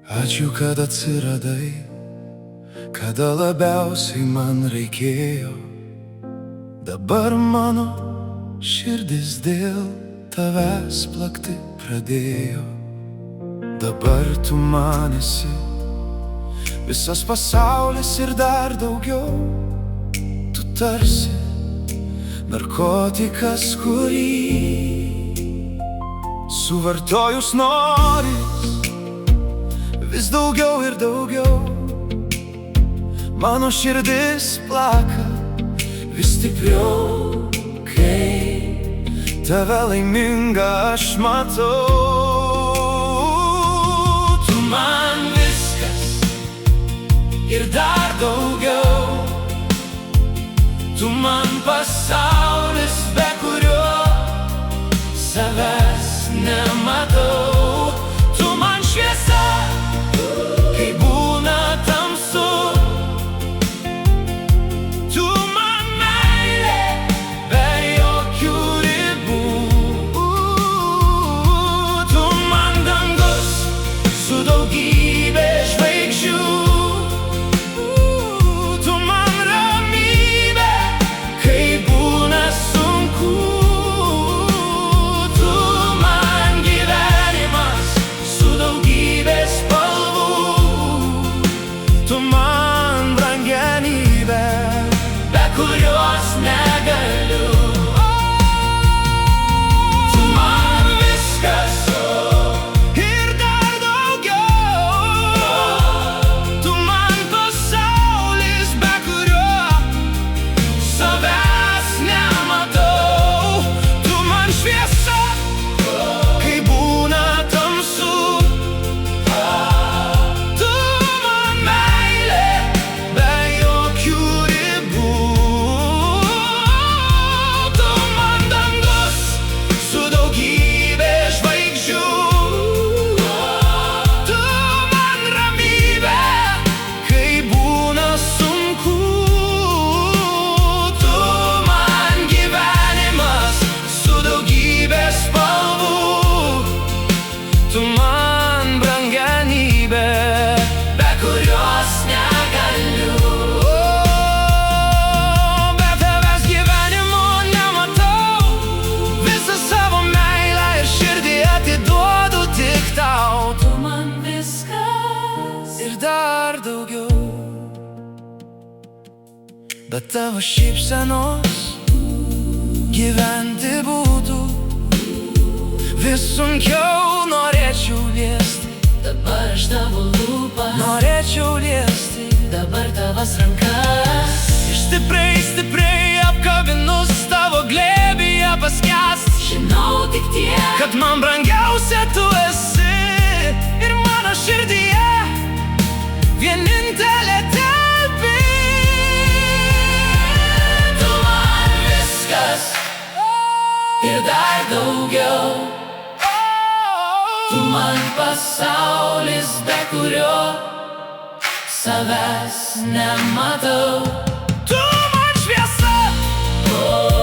Ačiū, kad atsiradai, kada labiausiai man reikėjo. Dabar mano širdis dėl tavęs plakti pradėjo. Dabar tu man esi visas pasaulis ir dar daugiau. Tu tarsi narkotikas, kurį suvartojus noris vis daugiau ir daugiau. Mano širdis plaka vis stipriau, kai tave laimingą aš matau. Tu man viskas ir dar daugiau. Tu man pasaulis, be kurio savęs nematau. Tu man šviesa, kai būna tamsu. Tu man meilė, be jokių ribų. Tu man dangus su daugybė žvaigždžių. Tu man ramybė, kai būna sunku. Tu man gyvenimas su daugybė spalvų. Tu man brangenybė, be kurios negaliu. Tu man viskas ir dar daugiau. Tu man pasaulis, be kurio savęs nematau. Tu man šviesa, kai būna tamsu. Tu man meilė, be jokių ribų. Tu man dangus su daugybė žvaigždžių. Tu man ramybė, kai būna sunku. Tu man gyvenimas su daugybė spalvų. Tu man brangenybė, be kurios negaliu. Be tavęs gyvenimo nematau. Visą savo meilę ir širdį atiduodu tik tau. Tu man viskas ir dar daugiau. Be tavo šypsenos gyventi būtų vis sunkiau. Norėčiau liesti, Dabar aš tavo lūpas, norėčiau liesti. dabar tavas rankas. Ir stipriai, stipriai apkabinus tavo glėbyje paskęst. Žinau tik tiek, Kad man brangiausia tu esi ir mano širdyje vienintelė telpi. tu man viskas ir dar daugiau. Tu man pasaulis, be kurio savęs nematau. Tu man šviesa,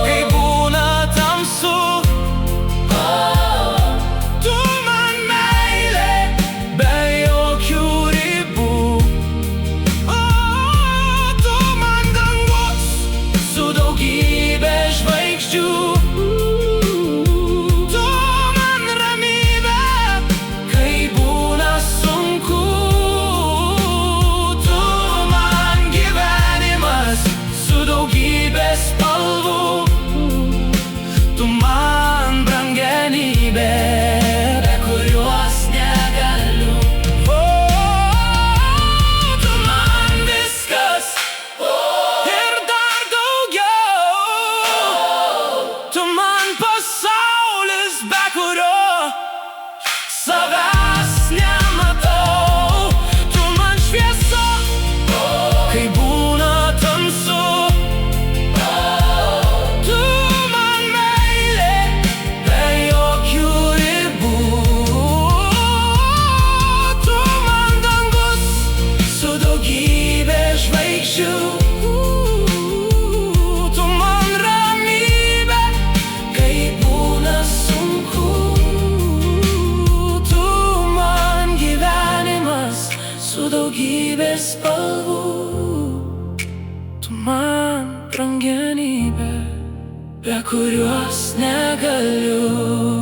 kai būna tamsu. Tu man meilė, be jokių ribų. Tu man dangus su daugybė žvaigždžių. Tu man ramybė, kai būna sunku. Tu man gyvenimas spalvų. Tu man brangenybė, be kurios negaliu.